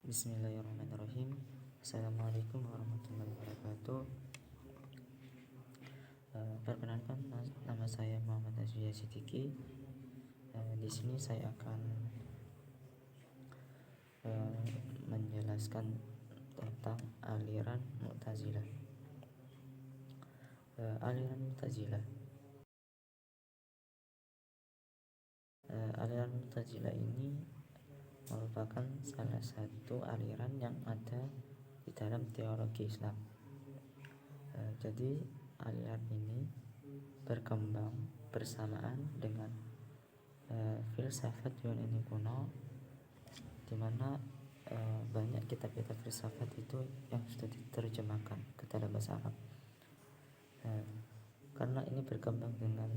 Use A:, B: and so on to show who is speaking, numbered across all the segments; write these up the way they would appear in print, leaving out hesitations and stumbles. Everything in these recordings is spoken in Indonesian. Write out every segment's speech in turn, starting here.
A: Bismillahirrahmanirrahim. Assalamualaikum warahmatullahi wabarakatuh. Perkenalkan, nama saya Muhammad Azriya Siddiqi. Di sini saya akan menjelaskan tentang aliran Mu'tazilah. Aliran Mu'tazilah ini merupakan salah satu aliran yang ada di dalam teologi Islam. Jadi aliran ini berkembang bersamaan dengan filsafat Yunani kuno, di mana banyak kitab-kitab filsafat itu yang sudah diterjemahkan ke dalam bahasa Arab. Karena ini berkembang dengan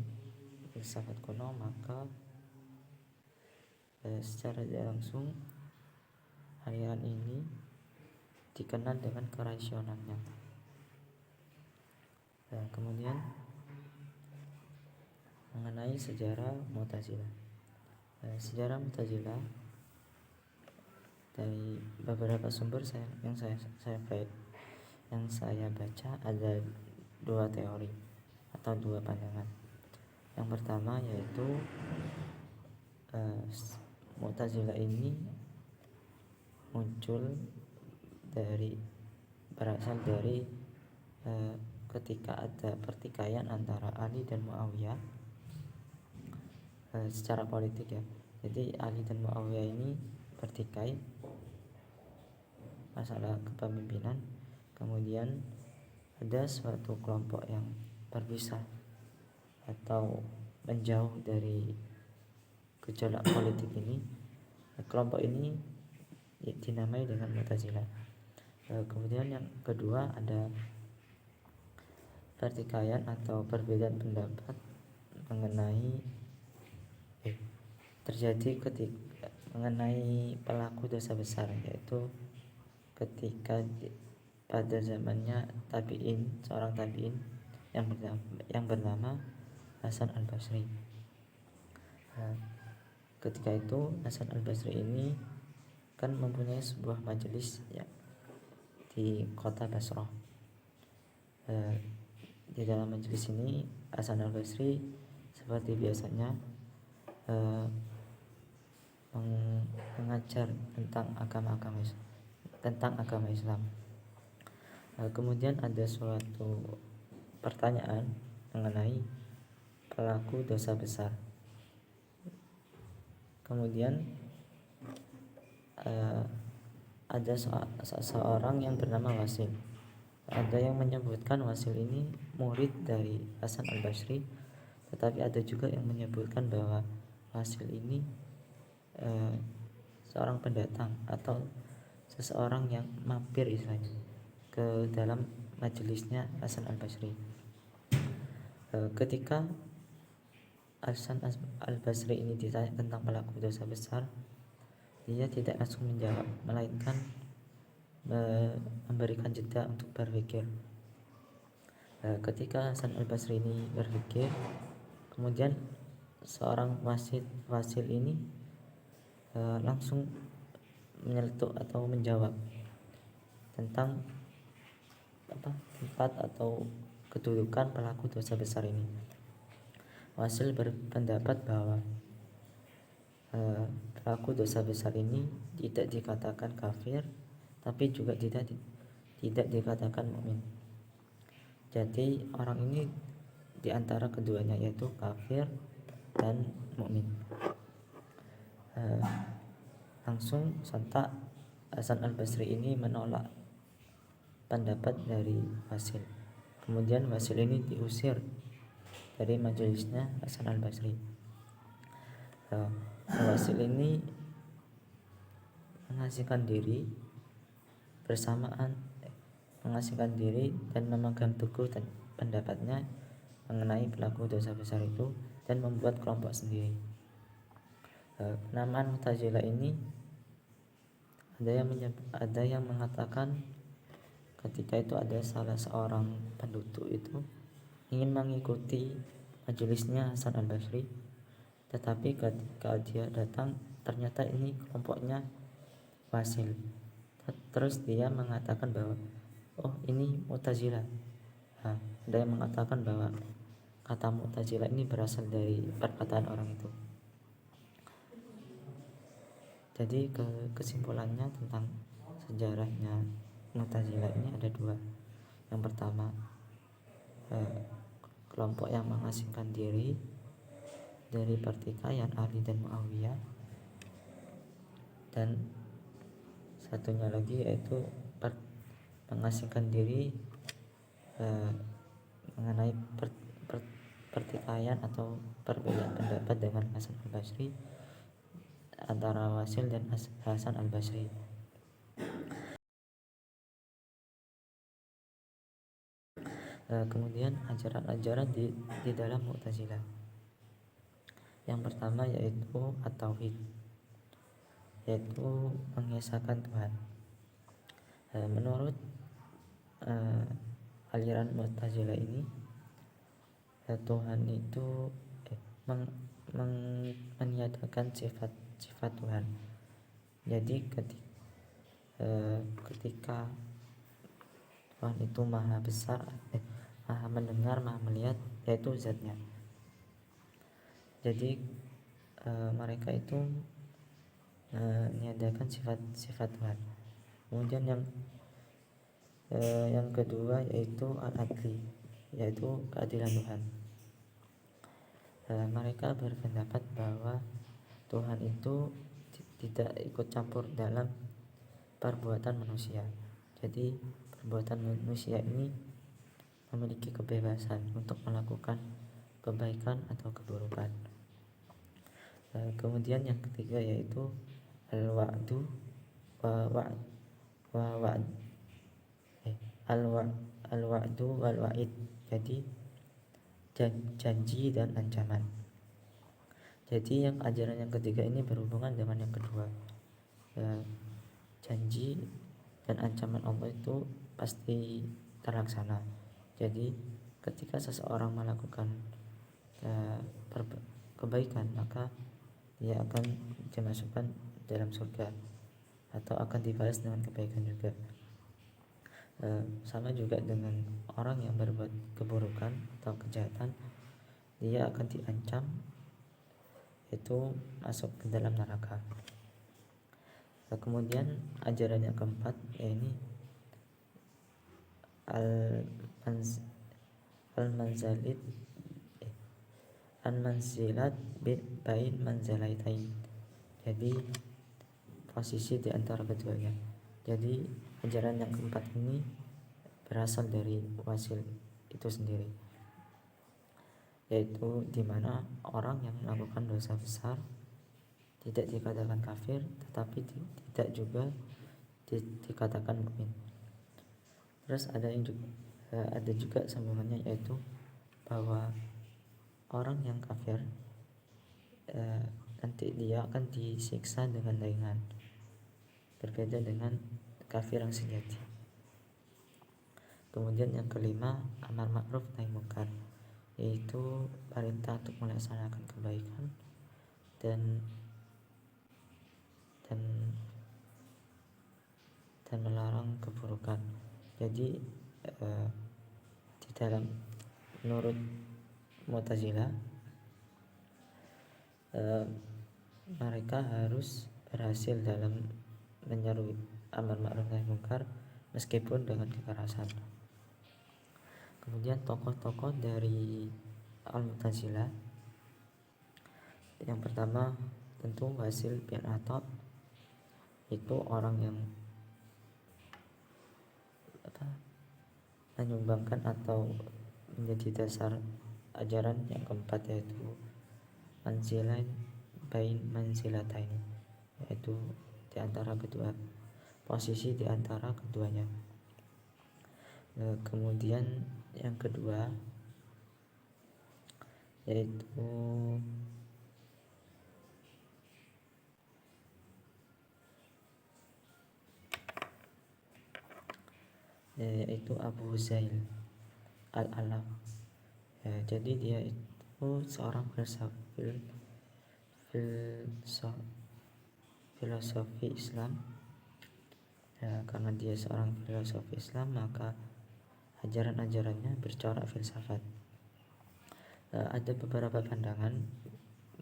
A: filsafat kuno, maka secara tidak langsung aliran ini dikenal dengan kerasionalnya. Kemudian mengenai sejarah Mu'tazilah. Sejarah Mu'tazilah dari beberapa sumber yang saya baca ada dua teori atau dua pandangan. Yang pertama yaitu Mu'tazilah ini berasal dari ketika ada pertikaian antara Ali dan Muawiyah secara politik ya. Jadi Ali dan Muawiyah ini bertikai masalah kepemimpinan. Kemudian ada suatu kelompok yang berpisah atau menjauh dari gejolak politik ini. Kelompok ini dinamai dengan Mu'tazilah. Kemudian yang kedua ada pertikaian atau perbedaan pendapat mengenai pelaku dosa besar, yaitu ketika pada zamannya seorang tabi'in yang bernama Hasan al-Basri. Ketika itu Hasan al-Basri ini kan mempunyai sebuah majelis ya, di kota Basrah. Di dalam majelis ini Hasan al-Basri seperti biasanya mengajar tentang agama Islam. Kemudian ada suatu pertanyaan mengenai pelaku dosa besar. Kemudian ada seseorang yang bernama Wasil. Ada yang menyebutkan Wasil ini murid dari Hasan al-Basri, tetapi ada juga yang menyebutkan bahwa Wasil ini seorang pendatang atau seseorang yang mampir istilahnya ke dalam majelisnya Hasan al-Basri. Ketika Hasan al-Basri ini ditanya tentang pelaku dosa besar, dia tidak langsung menjawab, melainkan memberikan jeda untuk berpikir. Ketika Hasan al-Basri ini berpikir, kemudian seorang wasil ini langsung menyeletuk atau menjawab tentang tempat atau kedudukan pelaku dosa besar ini. Wasil berpendapat bahwa pelaku dosa besar ini tidak dikatakan kafir, tapi juga tidak dikatakan mukmin. Jadi orang ini di antara keduanya, yaitu kafir dan mukmin. Langsung sontak Hasan al-Basri ini menolak pendapat dari Wasil. Kemudian Wasil ini diusir dari majelisnya Hasan al-Basri. Wasil ini mengasingkan diri dan memegang teguh pendapatnya mengenai pelaku dosa besar itu dan membuat kelompok sendiri. Penamaan Mu'tazilah ini ada yang mengatakan ketika itu ada salah seorang penduduk itu ingin mengikuti majelisnya Hasan al-Basri, tetapi ketika dia datang ternyata ini kelompoknya Wasil. terus dia mengatakan bahwa oh ini Mu'tazilah. Nah, ada yang mengatakan bahwa kata Mu'tazilah ini berasal dari perkataan orang itu. Jadi kesimpulannya tentang sejarahnya Mu'tazilah ini ada dua. Yang pertama, kelompok yang mengasingkan diri dari pertikaian Ali dan Muawiyah, dan satunya lagi yaitu mengasingkan diri mengenai pertikaian atau perbedaan pendapat dengan Hasan al-Basri, antara Wasil dan Hasan al-Basri. Kemudian ajaran-ajaran di dalam Mu'tazilah. Yang pertama yaitu at-tauhid, yaitu mengesahkan Tuhan. Menurut aliran Mu'tazilah ini, Tuhan itu meniadakan sifat Tuhan. Jadi ketika Tuhan itu maha besar, maha mendengar, maha melihat, yaitu zatnya. Jadi mereka itu meniadakan sifat Tuhan. Kemudian yang kedua yaitu al-adli, yaitu keadilan Tuhan. Mereka berpendapat bahwa Tuhan itu tidak ikut campur dalam perbuatan manusia. Jadi perbuatan manusia ini memiliki kebebasan untuk melakukan kebaikan atau keburukan. Kemudian yang ketiga yaitu al-wa'du al-wa'du wal wa'id. Jadi janji dan ancaman. Jadi yang ajaran yang ketiga ini berhubungan dengan yang kedua. Janji dan ancaman Allah itu pasti terlaksana. Jadi ketika seseorang melakukan kebaikan, maka dia akan dimasukkan dalam surga atau akan dibalas dengan kebaikan juga. Sama juga dengan orang yang berbuat keburukan atau kejahatan, dia akan diancam itu masuk ke dalam neraka. Kemudian ajaran yang keempat yaitu al-manzilat bain manzilaitain. Jadi posisi di antara keduanya. Jadi ajaran yang keempat ini berasal dari Wasil itu sendiri, yaitu dimana orang yang melakukan dosa besar tidak dikatakan kafir, tetapi tidak juga dikatakan mukmin. Terus ada juga sambungannya, yaitu bahwa orang yang kafir nanti dia akan disiksa dengan ringan, berbeda dengan kafir yang sejati. Kemudian yang kelima, amar ma'ruf nahi munkar, yaitu perintah untuk melaksanakan kebaikan dan melarang keburukan. Jadi di dalam menurut Mu'tazilah, mereka harus berhasil dalam menyeru amar ma'ruf nahi munkar meskipun dengan kekerasan. Kemudian tokoh-tokoh dari Al-Mu'tazilah, yang pertama tentu Wasil bin Atha, itu orang yang menyumbangkan atau menjadi dasar ajaran yang keempat, yaitu manzilain bain manzilatain, yaitu di antara kedua posisi di antara keduanya. Kemudian yang kedua yaitu Abu Zail al-Alam. Jadi dia itu seorang filosofi Islam Ya, karena dia seorang filosof Islam, maka ajaran-ajarannya bercorak filsafat. Ada beberapa pandangan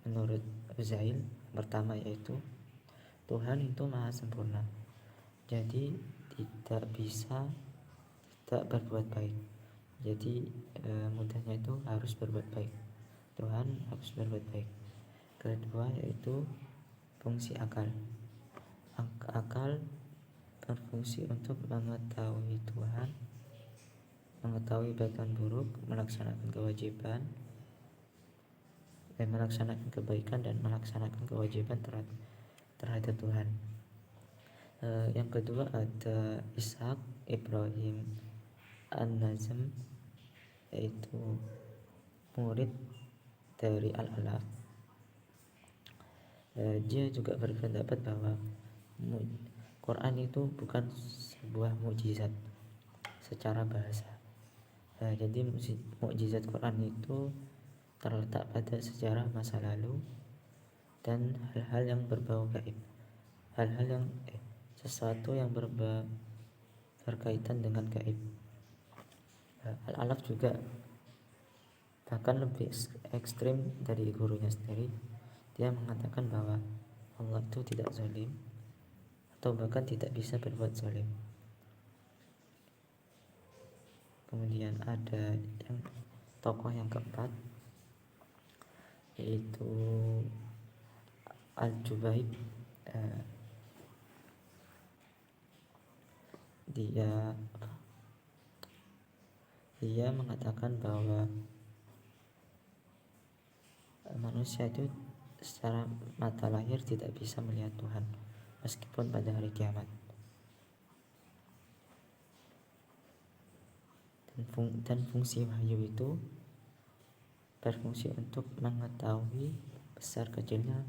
A: menurut Uzail. Pertama yaitu Tuhan itu maha sempurna, jadi tidak bisa tidak berbuat baik. Jadi mudahnya itu harus berbuat baik. Tuhan harus berbuat baik. Kedua yaitu fungsi akal. Akal berfungsi untuk mengetahui Tuhan, mengetahui baik dan buruk, melaksanakan kewajiban dan melaksanakan kebaikan dan melaksanakan kewajiban terhadap Tuhan. Yang kedua ada Ishaq Ibrahim An-Nazm, yaitu murid dari Al-Alaf. Dia juga berpendapat bahwa Quran itu bukan sebuah mukjizat secara bahasa. Jadi mukjizat Quran itu terletak pada sejarah masa lalu dan hal-hal yang berbau gaib, hal-hal yang sesuatu yang berkaitan dengan gaib. Al-Alaf juga bahkan lebih ekstrim dari gurunya sendiri. Dia mengatakan bahwa Allah itu tidak zalim atau bahkan tidak bisa berbuat zalim. Kemudian ada yang tokoh yang keempat yaitu Al-Jubaib. Dia mengatakan bahwa manusia itu secara mata lahir tidak bisa melihat Tuhan meskipun pada hari kiamat. Dan fungsi wahyu itu berfungsi untuk mengetahui besar kecilnya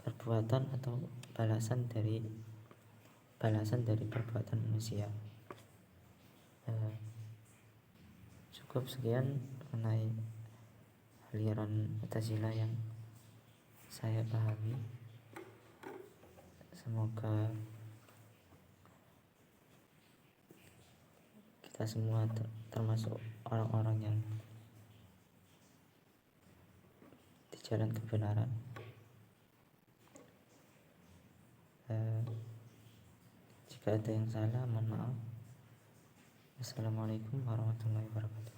A: perbuatan atau balasan dari perbuatan manusia. Cukup sekian mengenai aliran Mu'tazilah yang saya pahami. Semoga kita semua termasuk orang-orang yang di jalan kebenaran. Jika ada yang salah, mohon maaf. Assalamualaikum warahmatullahi wabarakatuh.